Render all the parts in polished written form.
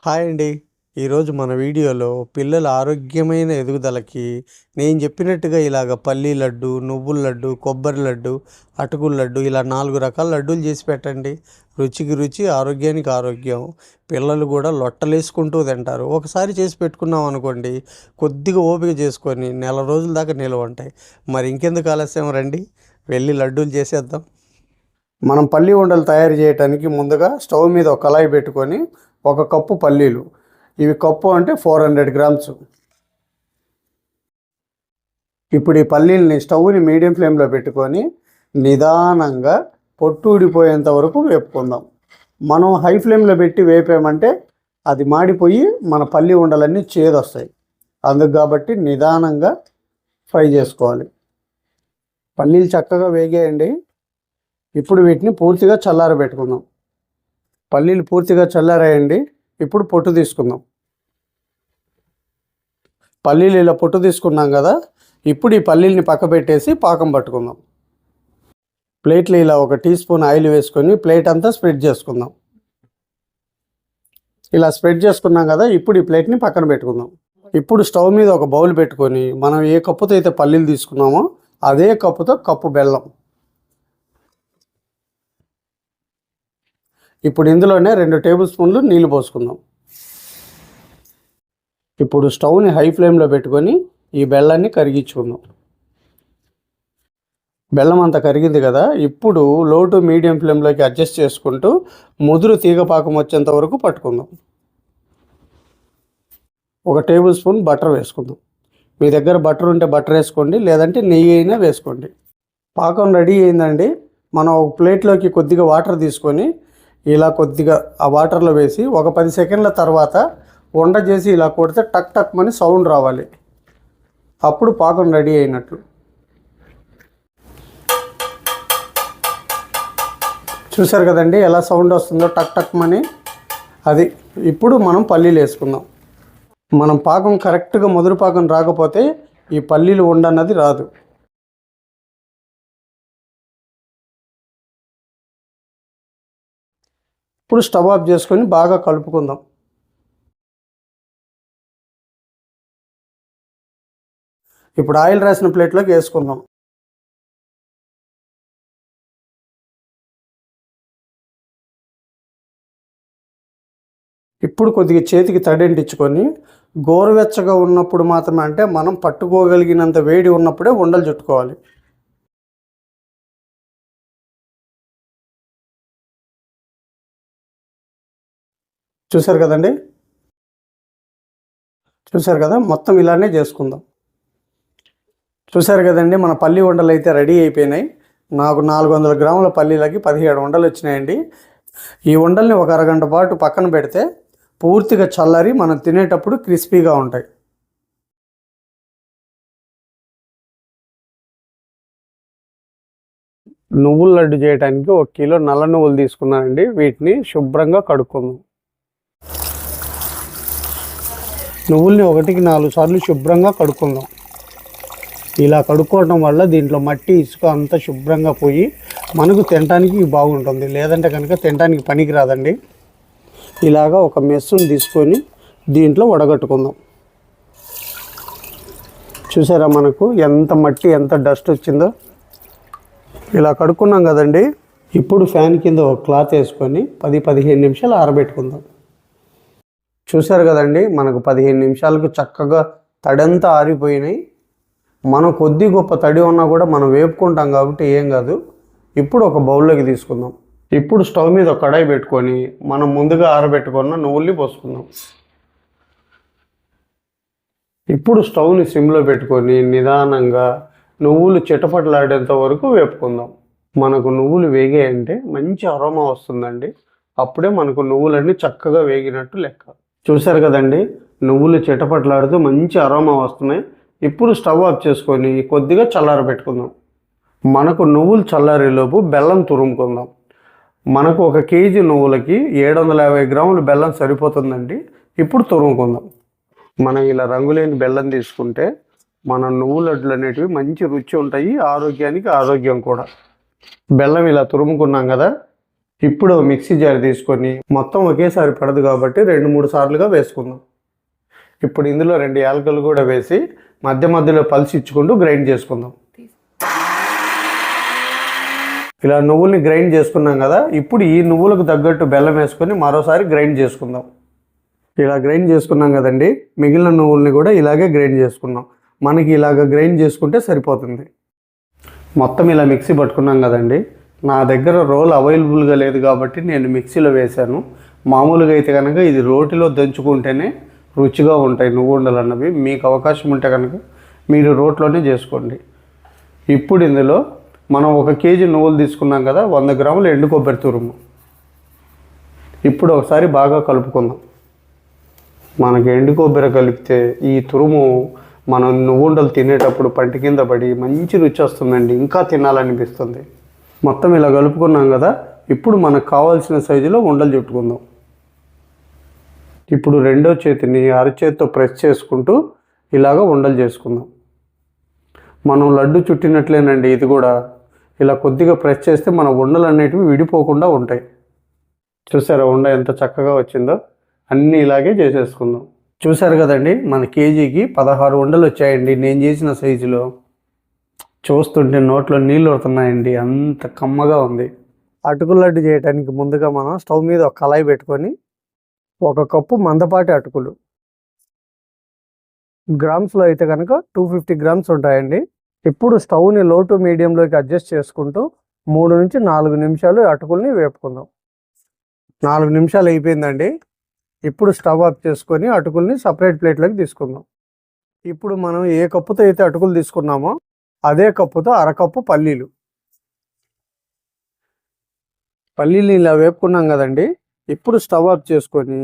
Hi అండి. ఈరోజు మన వీడియోలో పిల్లల ఆరోగ్యమైన ఎదుగుదలకి నేను చెప్పినట్టుగా ఇలాగ పల్లీ లడ్డు, నువ్వుల లడ్డు, కొబ్బరి లడ్డు, అటుకుల లడ్డు ఇలా 4 రకాల లడ్డూలు చేసి పెట్టండి. రుచికి రుచి, ఆరోగ్యానికి ఆరోగ్యం. పిల్లలు కూడా లొట్టలేసుకుంటూ తింటారు. ఒకసారి చేసి పెట్టుకున్నాం అనుకోండి, కొద్దిగా ఓపిక చేసుకొని నెల రోజుల దాకా నిల్వ ఉంటాయి. మరి ఇంకెందుకు ఆలస్యం, రండి వెళ్ళి లడ్డూలు చేసేద్దాం. మనం పల్లీ ఉండలు తయారు చేయడానికి ముందుగా స్టవ్ మీద ఒక కళాయి పెట్టుకొని 1 కప్పు పల్లీలు, ఇవి కప్పు అంటే 400 గ్రామ్స్. ఇప్పుడు ఈ పల్లీలని స్టవ్ని మీడియం ఫ్లేమ్లో పెట్టుకొని నిదానంగా పొట్టు ఊడిపోయేంత వరకు వేపుకుందాం. మనం హై ఫ్లేమ్లో పెట్టి వేపామంటే అది మాడిపోయి మన పల్లీ ఉండలన్నీ చేదొస్తాయి. అందుకు కాబట్టి నిదానంగా ఫ్రై చేసుకోవాలి. పల్లీలు చక్కగా వేగేయండి. ఇప్పుడు వీటిని పూర్తిగా చల్లారబెట్టుకుందాం. పల్లీలు పూర్తిగా చల్లారాయండి. ఇప్పుడు పొట్టు తీసుకుందాం. పల్లీలు ఇలా పొట్టు తీసుకున్నాం కదా, ఇప్పుడు ఈ పల్లీలని పక్క పెట్టేసి పాకం పట్టుకుందాం. ప్లేట్లో ఇలా 1 టీ స్పూన్ ఆయిల్ వేసుకొని ప్లేట్ అంతా స్ప్రెడ్ చేసుకుందాం. ఇలా స్ప్రెడ్ చేసుకున్నాం కదా, ఇప్పుడు ఈ ప్లేట్ని పక్కన పెట్టుకుందాం. ఇప్పుడు స్టవ్ మీద ఒక బౌల్ పెట్టుకొని మనం ఏ కప్పుతో అయితే పల్లీలు తీసుకున్నామో అదే కప్పుతో కప్పు బెల్లం. ఇప్పుడు ఇందులోనే 2 టేబుల్ స్పూన్లు నీళ్ళు పోసుకుందాం. ఇప్పుడు స్టవ్ని హై ఫ్లేమ్లో పెట్టుకొని ఈ బెల్లాన్ని కరిగించుకుందాం. బెల్లం అంతా కరిగింది కదా, ఇప్పుడు లో టు మీడియం ఫ్లేమ్లోకి అడ్జస్ట్ చేసుకుంటూ ముదురు తీగపాకం వచ్చేంత వరకు పట్టుకుందాం. 1 టేబుల్ స్పూన్ బటర్ వేసుకుందాం. మీ దగ్గర బటర్ ఉంటే బటర్ వేసుకోండి, లేదంటే నెయ్యి అయినా వేసుకోండి. పాకం రెడీ అయిందండి. మనం ఒక ప్లేట్లోకి కొద్దిగా వాటర్ తీసుకొని ఇలా కొద్దిగా ఆ వాటర్లో వేసి ఒక 10 సెకండ్ల తర్వాత వండ చేసి ఇలా కొడితే టక్ టక్ అని సౌండ్ రావాలి. అప్పుడు పాకం రెడీ అయినట్లు. చూసారు కదండి ఎలా సౌండ్ వస్తుందో, టక్ టక్ అని. అది ఇప్పుడు మనం పల్లీలు వేసుకుందాం. మనం పాకం కరెక్ట్గా ముదురు పాకం రాకపోతే ఈ పల్లీలు ఉండన్నది రాదు. ఇప్పుడు స్టవ్ ఆఫ్ చేసుకొని బాగా కలుపుకుందాం. ఇప్పుడు ఆయిల్ రాసిన ప్లేట్లోకి వేసుకుందాం. ఇప్పుడు కొద్దిగా చేతికి తడి అంటించుకొని గోరువెచ్చగా ఉన్నప్పుడు మాత్రమే, అంటే మనం పట్టుకోగలిగినంత వేడి ఉన్నప్పుడే ఉండలు చుట్టుకోవాలి. చూసారు కదండి, చూసారు కదా, మొత్తం ఇలానే చేసుకుందాం. చూసారు కదండి, మన పల్లి ఉండలు అయితే రెడీ అయిపోయినాయి. నాకు 400 గ్రాముల పల్లీలకి 17 ఉండలు వచ్చినాయండి. ఈ ఉండల్ని ఒక అరగంట పాటు పక్కన పెడితే పూర్తిగా చల్లారి మనం తినేటప్పుడు క్రిస్పీగా ఉంటాయి. నువ్వుల లడ్డు చేయడానికి 1 కిలో నల్ల నువ్వులు తీసుకున్నానండి. వీటిని శుభ్రంగా కడుక్కుందాం. నువ్వుల్ని 1కి 4 సార్లు శుభ్రంగా కడుక్కుందాం. ఇలా కడుక్కోవడం వల్ల దీంట్లో మట్టి, ఇసుక అంతా శుభ్రంగా పోయి మనకు తినడానికి బాగుంటుంది. లేదంటే కనుక తినడానికి పనికి రాదండి. ఇలాగా ఒక మెస్సును తీసుకొని దీంట్లో వడగట్టుకుందాం. చూసారా మనకు ఎంత మట్టి, ఎంత డస్ట్ వచ్చిందో. ఇలా కడుక్కున్నాం కదండి. ఇప్పుడు ఫ్యాన్ కింద ఒక క్లాత్ వేసుకొని 10-15 నిమిషాలు ఆరబెట్టుకుందాం. చూసారు కదండి, మనకు 15 నిమిషాలకు చక్కగా తడంతా ఆరిపోయినాయి. మనం కొద్ది గొప్ప తడి ఉన్నా కూడా మనం వేపుకుంటాం కాబట్టి ఏం కాదు. ఇప్పుడు ఒక బౌల్లోకి తీసుకుందాం. ఇప్పుడు స్టవ్ మీద ఒక కడాయి పెట్టుకొని మనం ముందుగా ఆరబెట్టుకున్న నువ్వుల్ని పోసుకుందాం. ఇప్పుడు స్టవ్ని సిమ్లో పెట్టుకొని నిదానంగా నువ్వులు చిటపటలాడేంత వరకు వేపుకుందాం. మనకు నువ్వులు వేగాయంటే మంచి అరోమా వస్తుందండి. అప్పుడే మనకు నువ్వులన్నీ చక్కగా వేగినట్టు లెక్క. చూసారు కదండి, నువ్వులు చిటపటలాడుతూ మంచి అరోమా వస్తున్నాయి. ఇప్పుడు స్టవ్ ఆఫ్ చేసుకొని కొద్దిగా చల్లారబెట్టుకుందాం. మనకు నువ్వులు చల్లారేలోపు బెల్లం తురుముకుందాం. మనకు 1 కేజీ నువ్వులకి 750 గ్రాములు బెల్లం సరిపోతుందండి. ఇప్పుడు తురుముకుందాం. మనం ఇలా రంగులేని బెల్లం తీసుకుంటే మన నువ్వు లడ్డులు అనేటివి మంచి రుచి ఉంటాయి, ఆరోగ్యానికి ఆరోగ్యం కూడా. బెల్లం ఇలా తురుముకున్నాం కదా, ఇప్పుడు మిక్సీ జార్ తీసుకొని మొత్తం ఒకేసారి పడదు కాబట్టి 2-3 సార్లుగా వేసుకుందాం. ఇప్పుడు ఇందులో 2 యాలకులు కూడా వేసి మధ్య మధ్యలో పల్స్ ఇచ్చుకుంటూ గ్రైండ్ చేసుకుందాం. ఇలా నువ్వుల్ని గ్రైండ్ చేసుకున్నాం కదా, ఇప్పుడు ఈ నువ్వులకు తగ్గట్టు బెల్లం వేసుకొని మరోసారి గ్రైండ్ చేసుకుందాం. ఇలా గ్రైండ్ చేసుకున్నాం కదండి, మిగిలిన నువ్వుల్ని కూడా ఇలాగే గ్రైండ్ చేసుకున్నాం. మనకి ఇలాగ గ్రైండ్ చేసుకుంటే సరిపోతుంది. మొత్తం ఇలా మిక్సీ పట్టుకున్నాం కదండి. నా దగ్గర రోల్ అవైలబుల్గా లేదు కాబట్టి నేను మిక్సీలో వేశాను. మామూలుగా అయితే కనుక ఇది రోటిలో దంచుకుంటేనే రుచిగా ఉంటాయి నువ్వుండలు అన్నవి. మీకు అవకాశం ఉంటే కనుక మీరు రోట్లోనే చేసుకోండి. ఇప్పుడు ఇందులో మనం 1 కేజీ నువ్వులు తీసుకున్నాం కదా, 100 గ్రాములు ఎండు కొబ్బరి తురుము. ఇప్పుడు ఒకసారి బాగా కలుపుకుందాం. మనకి ఎండు కొబ్బరి కలిపితే ఈ తురుము మనం నువ్వుండలు తినేటప్పుడు పంటి కింద పడి మంచి రుచి వస్తుందండి, ఇంకా తినాలనిపిస్తుంది. మొత్తం ఇలా కలుపుకున్నాం కదా, ఇప్పుడు మనకు కావాల్సిన సైజులో ఉండలు చుట్టుకుందాం. ఇప్పుడు రెండో చేతిని అరచేతితో ప్రెస్ చేసుకుంటూ ఇలాగ ఉండలు చేసుకుందాం. మనం లడ్డు చుట్టినట్లేనండి ఇది కూడా. ఇలా కొద్దిగా ప్రెస్ చేస్తే మన ఉండలు అనేటివి విడిపోకుండా ఉంటాయి. చూసారా ఉండ ఎంత చక్కగా వచ్చిందో? అన్నీ ఇలాగే చేసేసుకుందాం. చూసారు కదండి, మన కేజీకి 16 ఉండలు వచ్చాయండి నేను చేసిన సైజులో. చూస్తుంటే నోట్లో నీళ్ళు వస్తున్నాయండి, అంత కమ్మగా ఉంది. అటుకుల లడ్డు చేయడానికి ముందుగా మనం స్టవ్ మీద ఒక కళాయి పెట్టుకొని 1 కప్పు మందపాటి అటుకులు, గ్రామ్స్లో అయితే కనుక 250 గ్రామ్స్ ఉంటాయండి. ఇప్పుడు స్టవ్ని లో టు మీడియంలోకి అడ్జస్ట్ చేసుకుంటూ 3 నుంచి 4 నిమిషాలు అటుకుల్ని వేపుకుందాం. 4 నిమిషాలు అయిపోయిందండి. ఇప్పుడు స్టవ్ ఆఫ్ చేసుకొని అటుకుల్ని సపరేట్ ప్లేట్లోకి తీసుకుందాం. ఇప్పుడు మనం ఏ కప్పుతో అయితే అటుకులు తీసుకున్నామో అదే కప్పుతో అరకప్పు పల్లీలు. పల్లీలు ఇలా వేపుకున్నాం కదండి. ఇప్పుడు స్టవ్ ఆఫ్ చేసుకొని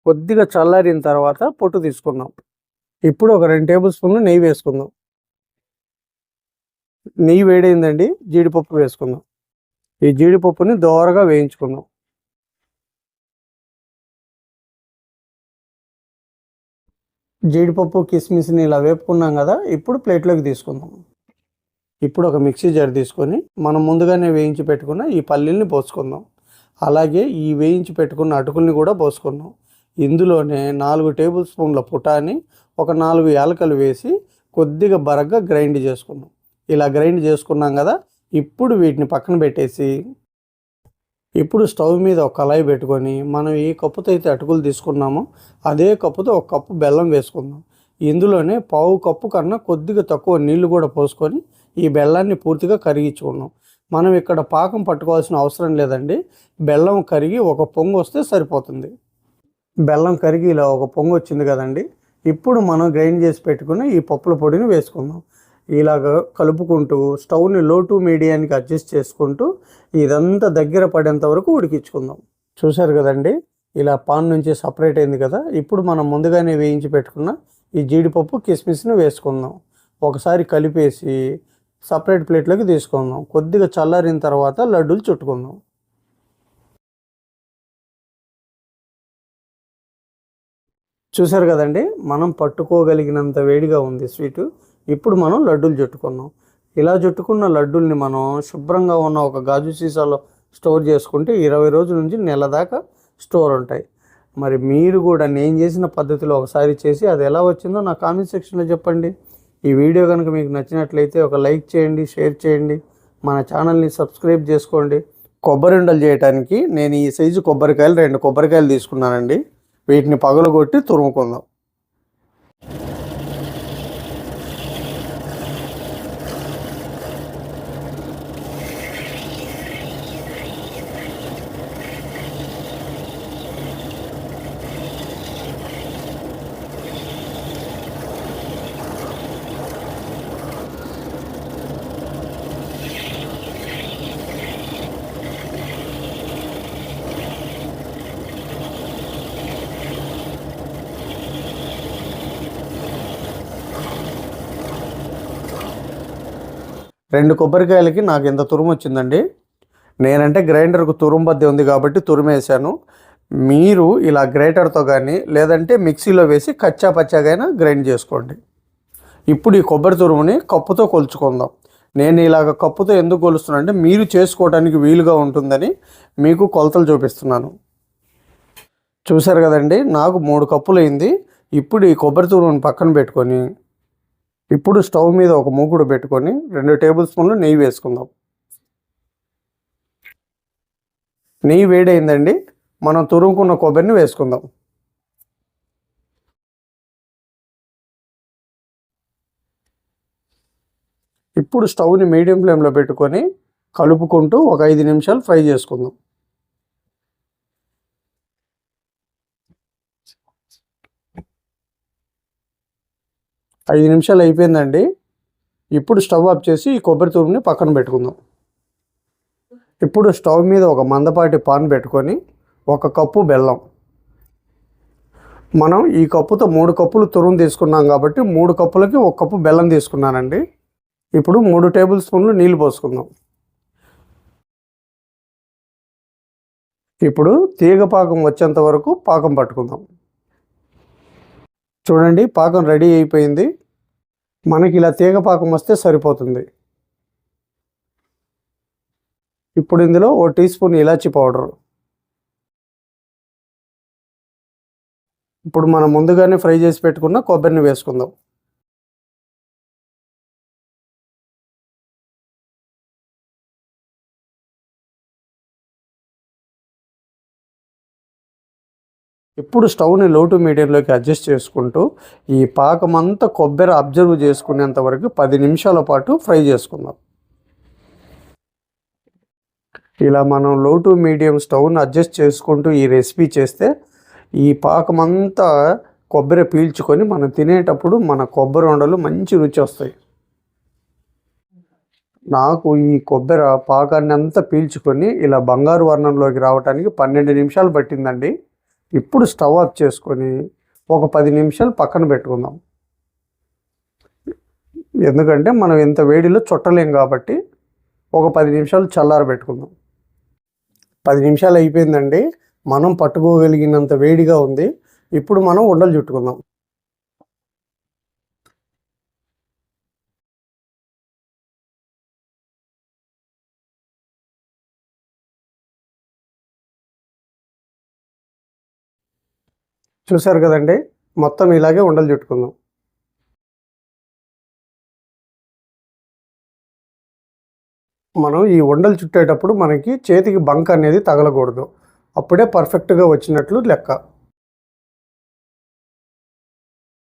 కొద్దిగా చల్లారిన తర్వాత పొట్టు తీసుకుందాం. ఇప్పుడు ఒక 2 టేబుల్ స్పూన్లు నెయ్యి వేసుకుందాం. నెయ్యి వేడైందండి, జీడిపప్పు వేసుకుందాం. ఈ జీడిపప్పుని దోరగా వేయించుకుందాం. జీడిపప్పు కిస్మిస్ని ఇలా వేపుకున్నాం కదా, ఇప్పుడు ప్లేట్లోకి తీసుకుందాం. ఇప్పుడు ఒక మిక్సీ జార్ తీసుకొని మనం ముందుగానే వేయించి పెట్టుకున్న ఈ పల్లీల్ని పోసుకుందాం. అలాగే ఈ వేయించి పెట్టుకున్న అటుకుల్ని కూడా పోసుకుందాం. ఇందులోనే 4 టేబుల్ స్పూన్ల పుటాని, ఒక 4 యాలకలు వేసి కొద్దిగా బరగ్గా గ్రైండ్ చేసుకుందాం. ఇలా గ్రైండ్ చేసుకున్నాం కదా, ఇప్పుడు వీటిని పక్కన పెట్టేసి ఇప్పుడు స్టవ్ మీద ఒక కళాయి పెట్టుకొని మనం ఏ కప్పుతో అయితే అటుకులు తీసుకున్నామో అదే కప్పుతో 1 కప్పు బెల్లం వేసుకుందాం. ఇందులోనే 1/2 కప్పు కన్నా కొద్దిగా తక్కువ నీళ్లు కూడా పోసుకొని ఈ బెల్లాన్ని పూర్తిగా కరిగించుకున్నాం. మనం ఇక్కడ పాకం పట్టుకోవాల్సిన అవసరం లేదండి. బెల్లం కరిగి ఒక పొంగు వస్తే సరిపోతుంది. బెల్లం కరిగి ఇలా ఒక పొంగు వచ్చింది కదండి. ఇప్పుడు మనం గ్రైండ్ చేసి పెట్టుకుని ఈ పప్పుల పొడిని వేసుకుందాం. ఇలాగ కలుపుకుంటూ స్టవ్ని లో టు మీడియానికి అడ్జస్ట్ చేసుకుంటూ ఇదంతా దగ్గర పడేంత వరకు ఉడికించుకుందాం. చూసారు కదండి, ఇలా పాన్ నుంచి సపరేట్ అయింది కదా. ఇప్పుడు మనం ముందుగానే వేయించి పెట్టుకున్న ఈ జీడిపప్పు కిస్మిస్ని వేసుకుందాం. ఒకసారి కలిపేసి సపరేట్ ప్లేట్లోకి తీసుకుందాం. కొద్దిగా చల్లారిన తర్వాత లడ్డూలు చుట్టుకుందాం. చూసారు కదండి, మనం పట్టుకోగలిగినంత వేడిగా ఉంది స్వీటు. ఇప్పుడు మనం లడ్డూలు చుట్టుకున్నాం. ఇలా చుట్టుకున్న లడ్డూల్ని మనం శుభ్రంగా ఉన్న ఒక గాజు సీసాలో స్టోర్ చేసుకుంటే 20 రోజుల నుంచి నెల దాకా స్టోర్ ఉంటాయి. మరి మీరు కూడా నేను చేసిన పద్ధతిలో ఒకసారి చేసి అది ఎలా వచ్చిందో నా కామెంట్ సెక్షన్లో చెప్పండి. ఈ వీడియో కనుక మీకు నచ్చినట్లయితే ఒక లైక్ చేయండి, షేర్ చేయండి, మన ఛానల్ని సబ్స్క్రైబ్ చేసుకోండి. కొబ్బరి ఉండలు చేయడానికి నేను ఈ సైజు కొబ్బరికాయలు 2 కొబ్బరికాయలు తీసుకున్నానండి. వీటిని పగలగొట్టి తురుముకుందాం. రెండు కొబ్బరికాయలకి నాకు ఇంత తురుము వచ్చిందండి. నేనంటే గ్రైండర్కు తురుము బద్ద ఉంది కాబట్టి తురుమేసాను. మీరు ఇలా గ్రైండర్తో కానీ లేదంటే మిక్సీలో వేసి కచ్చా పచ్చాగైనా గ్రైండ్ చేసుకోండి. ఇప్పుడు ఈ కొబ్బరి తురుముని కప్పుతో కొలుచుకుందాం. నేను ఇలాగ కప్పుతో ఎందుకు కొలుస్తున్నా అంటే మీరు చేసుకోవడానికి వీలుగా ఉంటుందని మీకు కొలతలు చూపిస్తున్నాను. చూసారు కదండి, నాకు 3 కప్పులు అయింది. ఇప్పుడు ఈ కొబ్బరి తురుమును పక్కన పెట్టుకొని ఇప్పుడు స్టవ్ మీద ఒక మూకుడు పెట్టుకొని 2 టేబుల్ స్పూన్లు నెయ్యి వేసుకుందాం. నెయ్యి వేడైందండి, మనం తురుముకున్న కొబ్బరిని వేసుకుందాం. ఇప్పుడు స్టవ్ని మీడియం ఫ్లేమ్లో పెట్టుకొని కలుపుకుంటూ ఒక 5 నిమిషాలు ఫ్రై చేసుకుందాం. ఐదు నిమిషాలు అయిపోయిందండి. ఇప్పుడు స్టవ్ ఆఫ్ చేసి ఈ కొబ్బరి తురుముని పక్కన పెట్టుకుందాం. ఇప్పుడు స్టవ్ మీద ఒక మందపాటి పాన్ పెట్టుకొని 1 కప్పు బెల్లం, మనం ఈ కప్పుతో 3 కప్పులు తురుము తీసుకున్నాం కాబట్టి 3 కప్పులకి 1 కప్పు బెల్లం తీసుకున్నానండి. ఇప్పుడు 3 టేబుల్ స్పూన్లు నీళ్ళు పోసుకుందాం. ఇప్పుడు తీగ పాకం వచ్చేంత వరకు పాకం పట్టుకుందాం. చూడండి, పాకం రెడీ అయిపోయింది. మనకి ఇలా తీగ పాకం వస్తే సరిపోతుంది. ఇప్పుడు ఇందులో 1 టీ స్పూన్ ఇలాచీ పౌడర్, ఇప్పుడు మనం ముందుగానే ఫ్రై చేసి పెట్టుకున్న కొబ్బరిని వేసుకుందాం. ఇప్పుడు స్టవ్ని లో టు మీడియంలోకి అడ్జస్ట్ చేసుకుంటూ ఈ పాకం అంతా కొబ్బరి అబ్జర్వ్ చేసుకునేంత వరకు 10 నిమిషాల పాటు ఫ్రై చేసుకుందాం. ఇలా మనం లో టు మీడియం స్టవ్ని అడ్జస్ట్ చేసుకుంటూ ఈ రెసిపీ చేస్తే ఈ పాకం అంతా కొబ్బరి పీల్చుకొని మనం తినేటప్పుడు మన కొబ్బరి ఉండలు మంచి రుచి వస్తాయి. నాకు ఈ కొబ్బరి పాకాన్ని అంతా పీల్చుకొని ఇలా బంగారు వర్ణంలోకి రావడానికి 12 నిమిషాలు పట్టిందండి. ఇప్పుడు స్టవ్ ఆఫ్ చేసుకొని ఒక 10 నిమిషాలు పక్కన పెట్టుకుందాం. ఎందుకంటే మనం ఇంత వేడిలో చుట్టలేం కాబట్టి ఒక 10 నిమిషాలు చల్లార పెట్టుకుందాం. 10 నిమిషాలు అయిపోయిందండి, మనం పట్టుకోగలిగినంత వేడిగా ఉంది. ఇప్పుడు మనం ఉండలు చుట్టుకుందాం. చూసారు కదండి, మొత్తం ఇలాగే ఉండలు చుట్టుకుందాం. మనం ఈ ఉండలు చుట్టేటప్పుడు మనకి చేతికి బంక్ అనేది తగలకూడదు, అప్పుడే పర్ఫెక్ట్గా వచ్చినట్లు లెక్క.